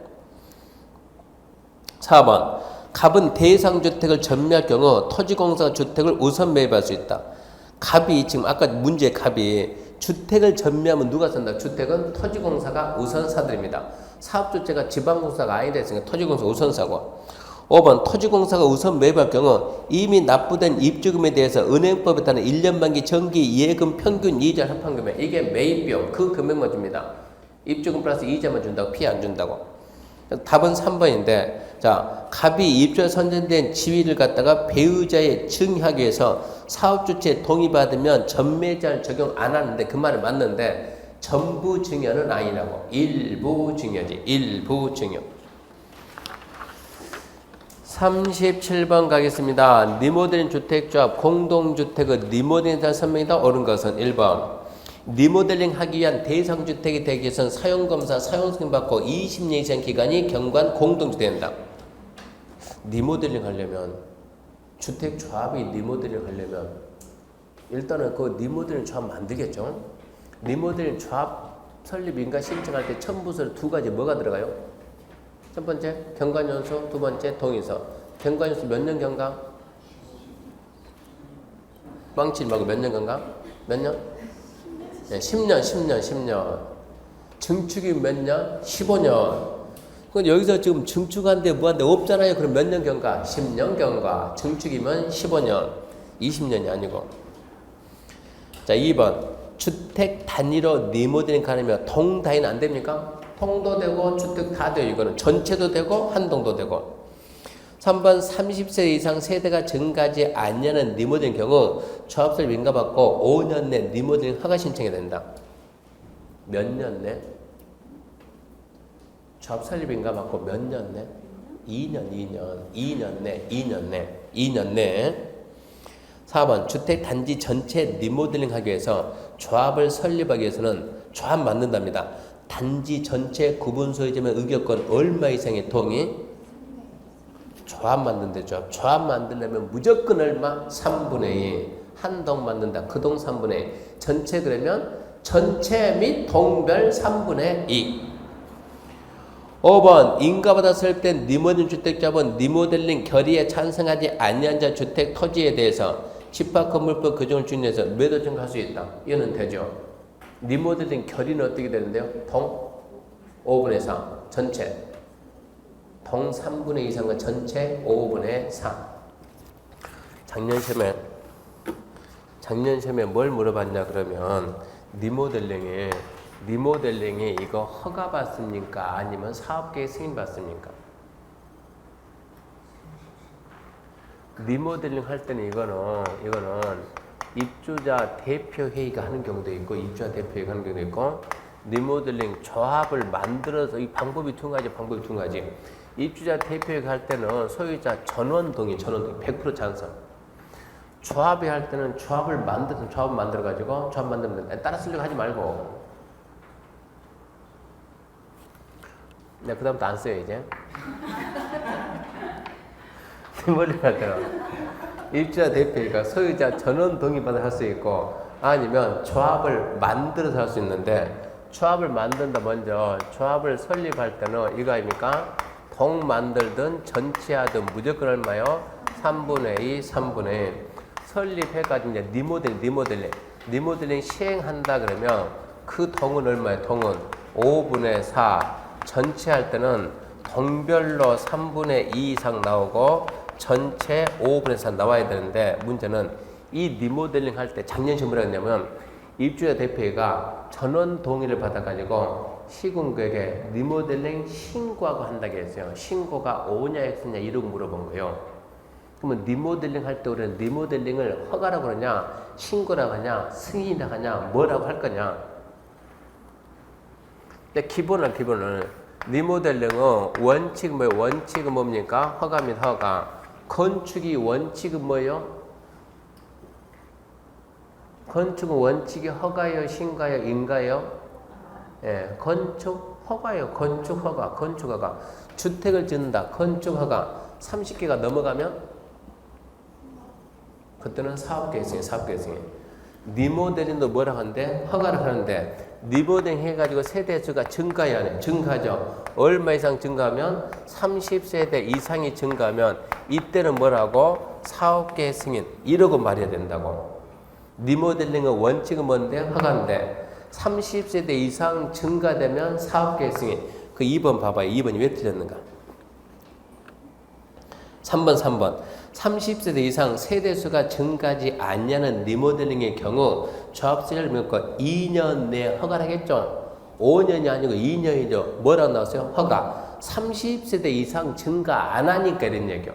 4번 갑은 대상주택을 전매할 경우 토지공사가 주택을 우선 매입할 수 있다. 갑이 지금 아까 문제 갑이 주택을 전매하면 누가 산다? 주택은 토지공사가 우선 사들입니다. 사업주체가 지방공사가 아니다 했으니까 토지공사가 우선 사고. 5번 토지공사가 우선 매입할 경우 이미 납부된 입주금에 대해서 은행법에 따른 1년 만기 정기 예금 평균 이자 합산금액 이게 매입비용 그 금액만 줍니다. 입주금 플러스 이자만 준다고 피해 안 준다고. 답은 3번인데 자 갑이 입주자 선정된 지위를 갖다가 배우자에 증여하기 위해서 사업주체에 동의받으면 전매 제한을 적용 안 하는데 그 말은 맞는데 전부 증여는 아니라고. 일부 증여지. 일부 증여. 37번 가겠습니다. 리모델링 주택조합 공동주택의 리모델링에 대한 설명이다. 옳은 것은 1번. 리모델링 하기 위한 대상주택이 되기 위해서는 사용검사 사용승인 받고 20년 이상 기간이 경관 공동주택이 된다. 리모델링 하려면 주택조합이 리모델링 하려면 일단은 그 리모델링 조합 만들겠죠. 리모델링 조합 설립인가 신청할 때 첨부서를 두 가지 뭐가 들어가요? 첫 번째 경관연수, 두 번째 동의서. 경관연수 몇 년 경과? 망치지 말고 몇 년 경과? 몇 년? 네, 10년. 증축이 몇 년? 15년. 그럼 여기서 지금 증축한데 뭐한데 없잖아요. 그럼 몇 년 경과? 10년 경과. 증축이면 15년. 20년이 아니고. 자, 2번. 주택 단위로 리모델링 가능하면 동단위는 안 됩니까? 통도 되고 주택 다 돼요. 이거는 전체도 되고 한동도 되고. 3번 30세 이상 세대가 증가하지 않냐는 리모델링 경우 조합설립 인가받고 5년 내 리모델링 허가 신청이 된다. 몇 년 내? 조합설립 인가받고 몇 년 내? 2년 내. 4번 주택 단지 전체 리모델링 하기 위해서 조합을 설립하기 위해서는 조합 만든답니다. 단지 전체 구분 소유자의 의결권 얼마 이상의 동의? 조합 만든대. 조합 만들려면 무조건 얼마? 3분의 2. 한 동 만든다. 그 동 3분의 2. 전체 그러면 전체 및 동별 3분의 2. 5번 인가받았을 때 리모델링 주택조합은 리모델링 결의에 찬성하지 아니한 자 주택 토지에 대해서 집합건물법 규정을 준용해서 매도 증가할 수 있다. 이거는 되죠. 리모델링 결의는 어떻게 되는데요? 동 5분의 4 전체 동 3분의 2 이상은 전체 5분의 4. 작년 시험에 뭘 물어봤냐 그러면 리모델링에 리모델링이 이거 허가 받습니까? 아니면 사업계획 승인 받습니까? 리모델링 할 때는 이거는 입주자 대표회의가 하는 경우도 있고 입주자 대표회의가 하는 경우도 있고 리모델링 조합을 만들어서 이 방법이 두 가지. 입주자 대표회의가 할 때는 소유자 전원 동의 100% 찬성. 조합이 할 때는 조합을 만들어가지고 조합 만들면 돼. 따라 쓰려고 하지 말고. 네, 그다음부터 안 써요 이제. 리모델링 할 때는 입주자 대표회의가 소유자 전원 동의받아 할 수 있고 아니면 조합을 만들어서 할 수 있는데 조합을 만든다 먼저 조합을 설립할 때는 이거 아닙니까? 동 만들든 전체하든 무조건 얼마요? 3분의 2, 3분의 1 설립해가지고 이제 리모델링 시행한다 그러면 그 동은 얼마예요? 동은 5분의 4 전체 할 때는 동별로 3분의 2 이상 나오고 전체 5분의 4 나와야 되는데 문제는 이 리모델링 할 때 작년 시험을 했냐면 입주자 대표회가 전원 동의를 받아가지고 시군구에게 리모델링 신고하고 한다고 했어요. 신고가 오냐 했느냐 이러고 물어본 거예요. 그러면 리모델링 할 때 우리는 리모델링을 허가라고 그러냐 신고라고 하냐 승인이라고 하냐 뭐라고 할 거냐. 근데 기본은 리모델링은 원칙은 뭐예요? 원칙은 뭡니까? 허가입니다. 허가. 건축이 원칙은 뭐예요? 건축은 원칙이 허가요, 신가요, 인가요? 예, 건축 허가요. 건축 허가. 주택을 짓는다. 건축 허가. 30개가 넘어가면 그때는 사업계획 승인. 리모델링도 뭐라고 하는데? 허가를 하는데 리모델링 해가지고 세대수가 증가해야 해. 증가하죠. 얼마 이상 증가하면 30세대 이상이 증가하면 이때는 뭐라고? 사업계획 승인. 이러고 말해야 된다고. 리모델링의 원칙은 뭔데? 허가인데 30세대 이상 증가되면 사업계획 승인. 그 2번 봐봐요. 2번이 왜 틀렸는가? 3번 30세대 이상 세대수가 증가하지 않냐는 리모델링의 경우 조합세를 몇건 2년 내에 허가를 하겠죠. 5년이 아니고 2년이죠. 뭐라고 나왔어요? 허가. 30세대 이상 증가 안 하니까 이런 얘기요.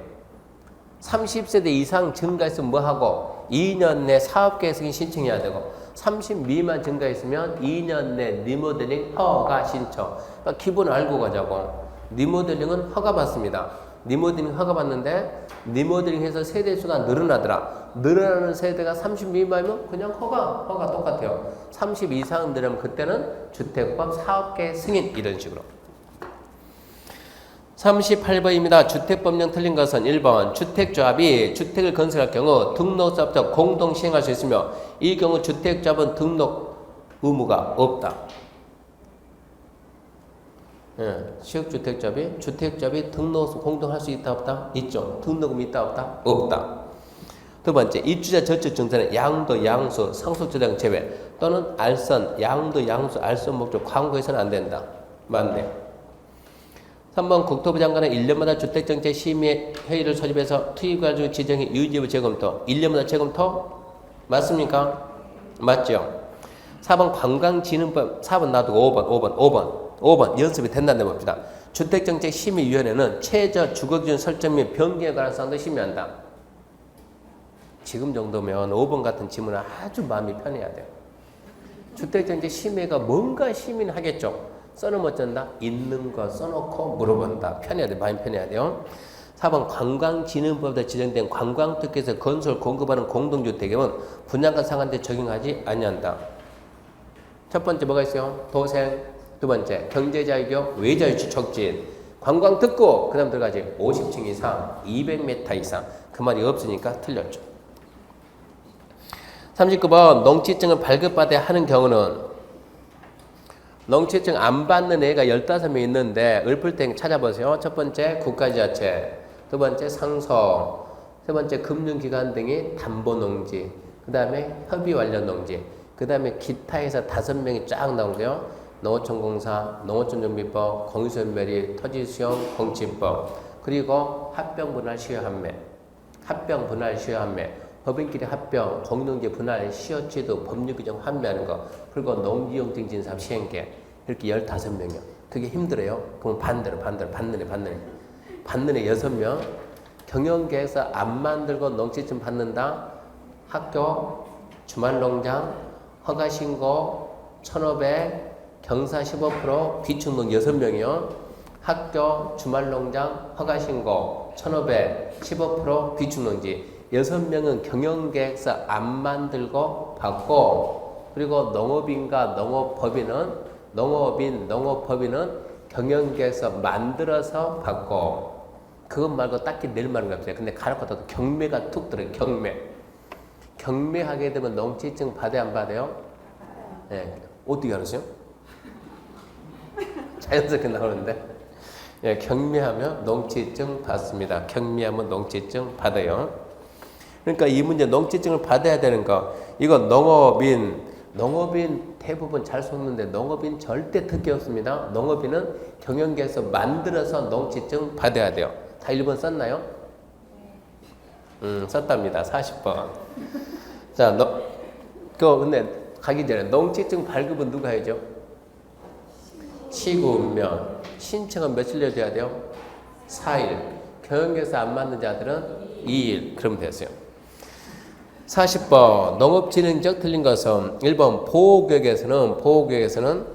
30세대 이상 증가했으면 뭐하고 2년 내 사업계획 승인 신청해야 되고 30 미만 증가했으면 2년 내 리모델링 허가 신청. 그러니까 기본 알고 가자고. 리모델링은 허가 받습니다. 리모델링 허가 받는데 리모델링해서 세대수가 늘어나더라. 늘어나는 세대가 30 미만이면 그냥 허가 똑같아요. 30 이상 늘으면 그때는 주택법 사업계획 승인 이런 식으로. 38번입니다. 주택법령 틀린 것은 1번 주택조합이 주택을 건설할 경우 등록사업자 공동 시행할 수 있으며 이 경우 주택조합은 등록 의무가 없다. 예, 주택조합이 등록 공동할 수 있다 없다? 있죠. 등록금이 있다 없다? 없다. 두 번째, 입주자 저축 증서는 양도, 양수, 상속저당 제외 또는 알선, 양도, 양수, 알선 목적 광고해서는 안 된다. 맞네. 3번 국토부 장관은 1년마다 주택정책 심의회의를 소집해서 투입가지고 지정의 유지부 재검토. 1년마다 재검토? 맞습니까? 맞죠? 4번 관광진흥법. 4번 놔두고 5번 연습이 된다는 봅시다. 주택정책 심의위원회는 최저 주거기준 설정 및 변경에 관한 사항도 심의한다. 지금 정도면 5번 같은 질문은 아주 마음이 편해야 돼요. 주택정책 심의가 뭔가 심의는 하겠죠. 써놓으면 어쩐다? 있는 거 써놓고 물어본다. 편해야 돼. 많이 편해야 돼요. 4번 관광진흥법에 지정된 관광특혜에서 건설 공급하는 공동주택은 분양가 상한제 적용하지 아니한다. 첫 번째 뭐가 있어요? 도생. 두 번째 경제자유교 외자유치 촉진. 관광특구. 그 다음 들어가지 50층 이상 200m 이상. 그 말이 없으니까 틀렸죠. 39번 농지증을 발급받아야 하는 경우는 농지증 안 받는 애가 15명 있는데 읊을땡 찾아보세요. 첫 번째 국가지자체, 두 번째 상서, 세 번째 금융기관 등이 담보농지, 그 다음에 협의관련 농지, 그 다음에 기타에서 5명이 쫙 나온 거요. 농어촌공사, 농어촌정비법, 공유소멸이, 토지수용, 공침법, 그리고 합병분할 시효 한매, 법인끼리 합병, 공동체 분할, 시효취득, 법률 규정 환매하는 거, 그리고 농지용증진상 시행계 이렇게 15명이요. 그게 힘들어요. 그럼 반대로 반년에 6명. 경영계획서 안 만들고 농지증 받는다. 학교, 주말농장, 허가신고 1,500, 경사 15%, 비축농 6명이요. 학교, 주말농장, 허가신고 1,500, 15% 비축농지 6명은 경영계획서 안 만들고 받고, 그리고 농업인과 농업법인은 경영계획서 만들어서 받고. 그것 말고 딱히 낼 말은 없어요. 근데 가르쳐 둬도 경매가 툭 들어요. 경매하게 되면 농지증 받아야 안 받아요? 네. 어떻게 알았어요? 자연스럽게 나오는데. 예, 경매하면 농지증 받습니다. 경매하면 농지증 받아요. 그러니까 이 문제 농지증을 받아야 되는 거. 이거 농업인 대부분 잘 속는데 농업인 절대 특기 없습니다. 농업인은 경영계획서 만들어서 농지증 받아야 돼요. 다 1번 썼나요? 썼답니다. 40번. 자, 근데 가기 전에 농지증 발급은 누가 해야죠? 시군면. 신청은 며칠 내줘야 돼요? 4일. 경영계획서 안 맞는 자들은 2일. 그러면 됐어요. 40번. 농업진흥적 틀린 것은 1번 보호구역에서는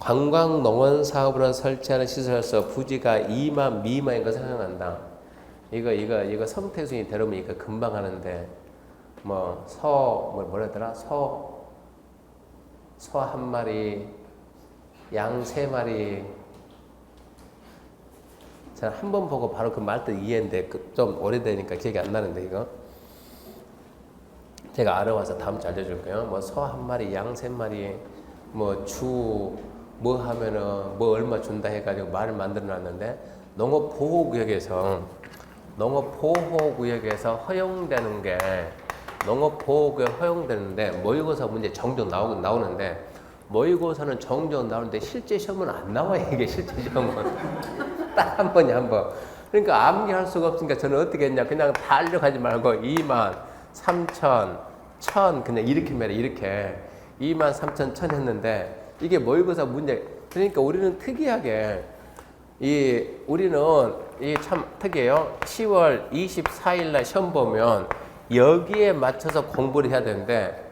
관광농원 사업으로 설치하는 시설에서 부지가 2만 미만인 것을 생각한다. 이거 성태순이 데려오면 이거 금방 하는데, 뭐라더라? 소 1마리, 양 3마리. 제가 한 번 보고 바로 그 말뜻 이해했는데, 좀 오래되니까 기억이 안 나는데, 이거. 제가 알아와서 다음 주에 알려줄게요. 소 1마리, 양 3마리, 뭐 하면은 얼마 준다 해가지고 말을 만들어 놨는데, 농업보호구역에서 허용되는 게, 농업보호구역 허용되는데, 모의고사 문제 종종 나오는데, 모의고사는 종종 나오는데, 실제 시험은 안 나와요, 이게 실제 시험은. 딱 한 번. 그러니까 암기할 수가 없으니까 저는 어떻게 했냐. 그냥 다 알려가지 말고, 2만, 3천, 1,000, 그냥 이렇게 매래, 이렇게. 2만, 3천, 1,000 했는데, 이게 모의고사 문제. 그러니까 우리는 특이하게, 우리는 참 특이해요. 10월 24일 날 시험 보면 여기에 맞춰서 공부를 해야 되는데,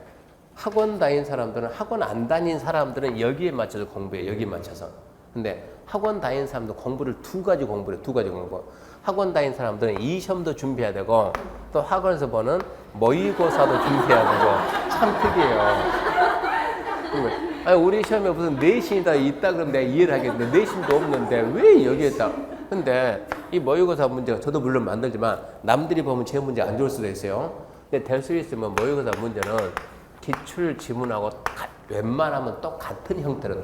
학원 다닌 사람들은, 학원 안 다닌 사람들은 여기에 맞춰서 공부해요. 여기에 맞춰서. 근데 학원 다닌 사람도 공부를 두 가지 공부. 학원 다닌 사람들은 이 시험도 준비해야 되고, 또 학원에서 보는 모의고사도 준비해야 되고. 참 특이해요. 아니, 우리 시험에 무슨 내신이 다 있다 그러면 내가 이해를 하겠는데, 내신도 없는데 왜 여기에다. 근데 이 모의고사 문제가 저도 물론 만들지만 남들이 보면 제 문제 안 좋을 수도 있어요. 근데 될 수 있으면 모의고사 문제는 기출 지문하고 웬만하면 똑같은 형태로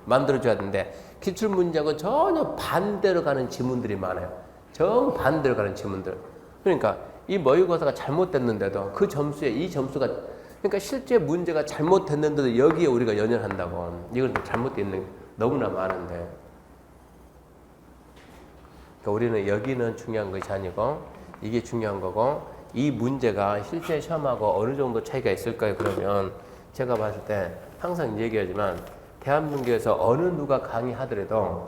만들어줘야 되는데, 기출 문제하고 전혀 반대로 가는 지문들이 많아요. 정반대로 가는 지문들. 그러니까 이 모의고사가 잘못됐는데도 그 점수에 이 점수가, 그러니까 실제 문제가 잘못됐는데도 여기에 우리가 연연한다고. 이건 잘못되어 있는 게 너무나 많은데. 그러니까 우리는 여기는 중요한 것이 아니고 이게 중요한 거고, 이 문제가 실제 시험하고 어느 정도 차이가 있을까요? 그러면 제가 봤을 때 항상 얘기하지만, 대한민국에서 어느 누가 강의하더라도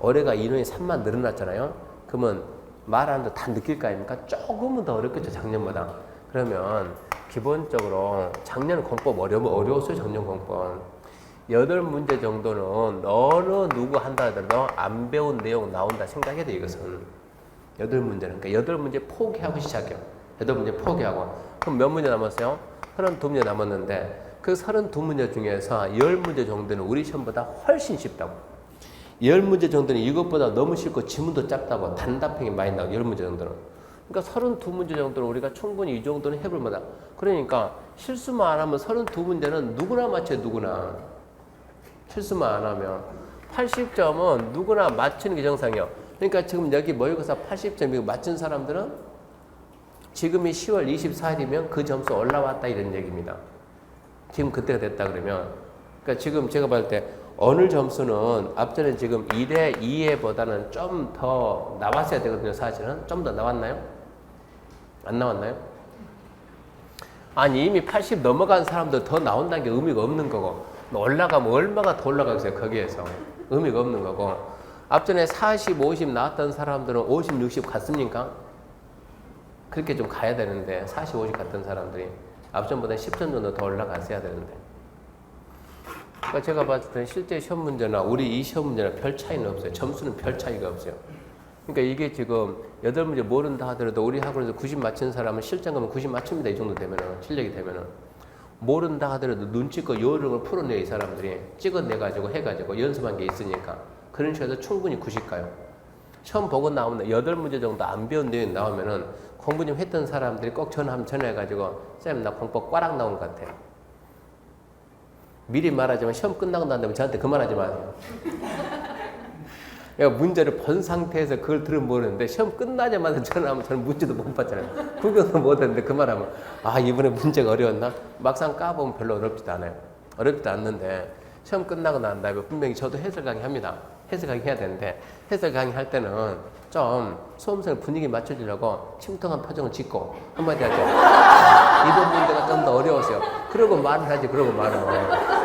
올해가 인원이 3만 늘어났잖아요. 그러면 말하는데 다 느낄 거 아닙니까? 조금은 더 어렵겠죠, 작년보다. 그러면 기본적으로 작년 공법 어려웠어요. 작년 공법 8문제 정도는 어느 누구 한다 하더라도 안 배운 내용 나온다 생각해야 돼. 이것은 8문제는. 그러니까 8문제 포기하고 시작해요. 8문제 포기하고. 그럼 몇 문제 남았어요? 32문제 남았는데, 그 32문제 중에서 10문제 정도는 우리 시험보다 훨씬 쉽다고. 10문제 정도는 이것보다 너무 쉽고 지문도 짧다고. 단답형이 많이 나오고 10문제 정도는. 그러니까 32문제 정도는 우리가 충분히 이 정도는 해볼 만하다. 그러니까 실수만 안 하면 32문제는 누구나 맞춰요. 누구나. 실수만 안 하면. 80점은 누구나 맞추는 게 정상이에요. 그러니까 지금 여기 모의고사 80점 맞춘 사람들은 지금이 10월 24일이면 그 점수 올라왔다 이런 얘기입니다. 지금 그때가 됐다 그러면. 그러니까 지금 제가 봤을 때 오늘 점수는 앞전에 지금 1회, 2회보다는 좀 더 나왔어야 되거든요, 사실은. 좀 더 나왔나요? 안 나왔나요? 아니, 이미 80 넘어간 사람도 더 나온다는 게 의미가 없는 거고, 올라가면 얼마가 더 올라가겠어요, 거기에서. 의미가 없는 거고. 앞전에 40, 50 나왔던 사람들은 50, 60 갔습니까? 그렇게 좀 가야 되는데, 40, 50 갔던 사람들이 앞전보다 10점 정도 더 올라갔어야 되는데. 그러니까 제가 봤을 때 실제 시험 문제나 우리 이 시험 문제나 별 차이는 없어요. 점수는 별 차이가 없어요. 그러니까 이게 지금 8문제 모른다 하더라도 우리 학원에서 90 맞춘 사람은 실전 가면 90 맞춥니다. 이 정도 되면은, 실력이 되면은. 모른다 하더라도 눈치껏 요령을 풀어내요, 이 사람들이. 찍어내가지고 해가지고 연습한 게 있으니까. 그런 식으로 해서 충분히 90 가요. 시험 보고 나오면 8문제 정도 안 배운 내용이 나오면은 공부 좀 했던 사람들이 꼭 전화해가지고 쌤, 나 공부 꽈락 나온 것 같아요. 미리 말하자면 시험 끝나고 난 다음에 저한테 그 말하지 마세요. 내가 문제를 본 상태에서 그걸 들으면 모르는데 시험 끝나자마자 전화하면 저는 문제도 못 봤잖아요. 구경도 못 했는데 그 말하면 아, 이번에 문제가 어려웠나? 막상 까보면 별로 어렵지도 않아요. 어렵지도 않는데 시험 끝나고 난 다음에 분명히 저도 해설 강의 합니다. 해설 강의 해야 되는데 해설 강의 할 때는 좀 수험생 분위기 맞춰주려고 침통한 표정을 짓고 한마디 하죠. 이번 문제가 좀 더 어려웠어요. 그러고 말을 하지, 그러고 말을.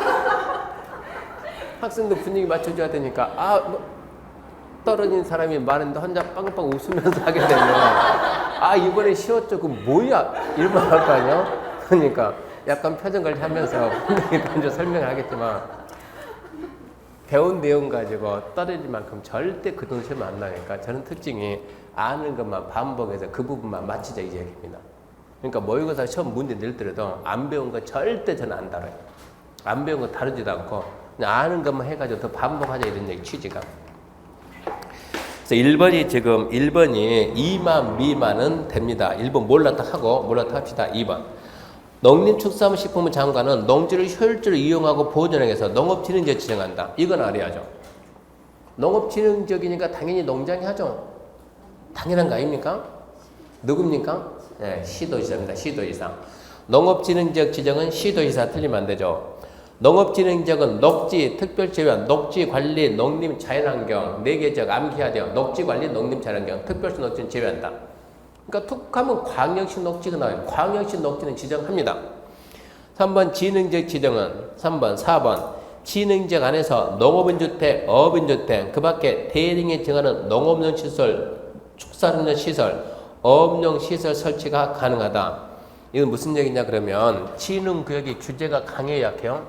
학생들 분위기 맞춰줘야 되니까 떨어진 사람이 많은데 혼자 빵빵 웃으면서 하게 되면 이번에 쉬웠죠. 그 뭐야? 이러면 할 거 아니야? 그러니까 약간 표정 관리하면서 분명히 먼저 설명을 하겠지만 배운 내용 가지고 떨어질 만큼 절대 그 돈 시험 안 나니까 저는 특징이 아는 것만 반복해서 그 부분만 맞히자 이 얘기입니다. 그러니까 모의고사 시험 문제 낼더라도 안 배운 거 절대 저는 안 다뤄요. 안 배운 거 다루지도 않고 그냥 아는 것만 해가지고 더 반복하자 이런 얘기 취지가. 그래서 1번이 2만 미만은 됩니다. 1번 몰랐다 하고 몰랐다 합시다. 2번. 농림축산식품부 장관은 농지를 효율적으로 이용하고 보존하기 위해서 농업진흥지역 지정한다. 이건 알아야죠. 농업진흥지역이니까 당연히 농장이 하죠. 당연한 거 아닙니까? 누굽니까? 네, 시도지사입니다. 시도지사. 농업진흥지역 지정은 시도지사 틀리면 안 되죠. 농업진흥지역은 녹지, 특별지원, 녹지관리, 농림, 자연환경 4개 지역 암기해야 돼요. 녹지관리, 농림, 자연환경, 특별시 녹지는 제외한다. 그러니까 툭 하면 광역시 녹지가 나와요. 광역시 녹지는 지정합니다. 3번 진흥지역 지정은 3번, 4번 진흥지역 안에서 농업인주택, 어업인주택 그 밖에 대령에 정하는 농업용시설, 축산업용시설, 어업용시설 설치가 가능하다. 이건 무슨 얘기냐 그러면 진흥구역이 규제가 강해요, 약해요?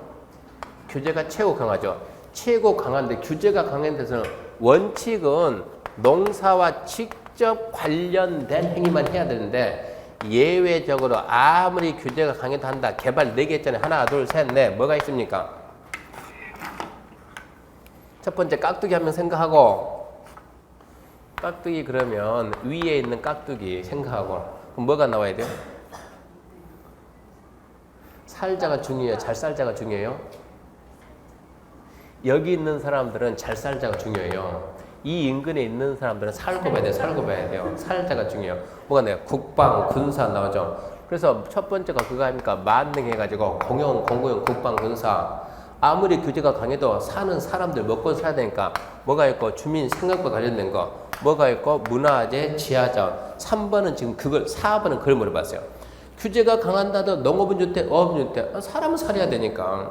규제가 최고 강하죠. 최고 강한데 규제가 강한 데서는 원칙은 농사와 직접 관련된 행위만 해야 되는데 예외적으로 아무리 규제가 강해도 한다. 개발 4개 했잖아요. 하나, 둘, 셋, 넷. 뭐가 있습니까? 첫 번째 깍두기 하면 생각하고 깍두기 그러면 위에 있는 깍두기 생각하고 그럼 뭐가 나와야 돼요? 살자가 중요해요? 잘 살자가 중요해요? 여기 있는 사람들은 잘 살자가 중요해요. 이 인근에 있는 사람들은 살고 봐야 돼요. 살고 봐야 돼요. 살자가 중요해요. 뭐가 나요? 국방, 군사 나오죠. 그래서 첫 번째가 그거 아닙니까? 만능해가지고 공공, 국방, 군사. 아무리 규제가 강해도 사는 사람들 먹고 살아야 되니까 뭐가 있고 주민 생각과 관련된 거 뭐가 있고 문화재, 지하자원 3번은 지금 그걸 4번은 그걸 물어봤어요. 규제가 강한다도 농업인주택, 어업인주택 사람은 살아야 되니까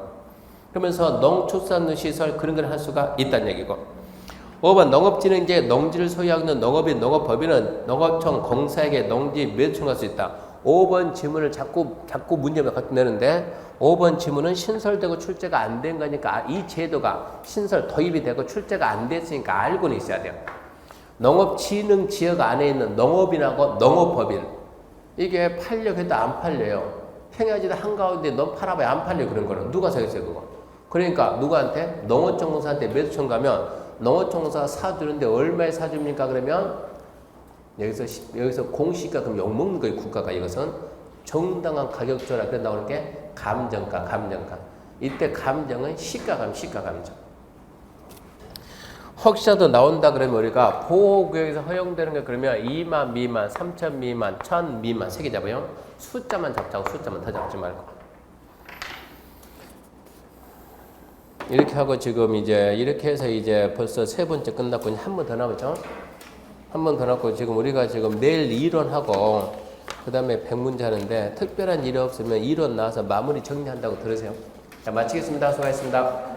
그러면서 농축산시설 그런 걸 할 수가 있다는 얘기고 5번 농업진흥지역 농지를 소유하고 있는 농업인, 농업법인은 농업청, 공사에게 농지 매수청할 수 있다. 5번 지문을 자꾸 문제만 갖다 내는데 5번 지문은 신설되고 출제가 안 된 거니까 이 제도가 신설 도입이 되고 출제가 안 됐으니까 알고는 있어야 돼요. 농업진흥지역 안에 있는 농업인하고 농업법인 이게 팔려고 해도 안 팔려요. 평야지대 한가운데 너 팔아봐야 안 팔려 그런 거는 누가 사겠어요 그거. 그러니까 누구한테? 농어청공사한테 매수청 가면 농어청공사가 사주는데 얼마에 사줍니까 그러면 여기서 공시가 그럼 욕먹는 거예요 국가가. 이것은 정당한 가격 조라 그래 나오는 게 감정가. 이때 감정은 시가감. 혹시라도 나온다 그러면 우리가 보호구역에서 허용되는 게 그러면 2만 미만, 3천 미만, 1000 미만 3개 잡아요. 숫자만 잡자고 숫자만 더 잡지 말고. 이렇게 하고 지금 이제 이렇게 해서 이제 벌써 세 번째 끝났고 한 번 더 남았죠? 한 번 더 남고 지금 우리가 지금 내일 이론하고 그 다음에 100문제 하는데 특별한 일이 없으면 이론 나와서 마무리 정리한다고 들으세요. 자, 마치겠습니다. 수고하셨습니다.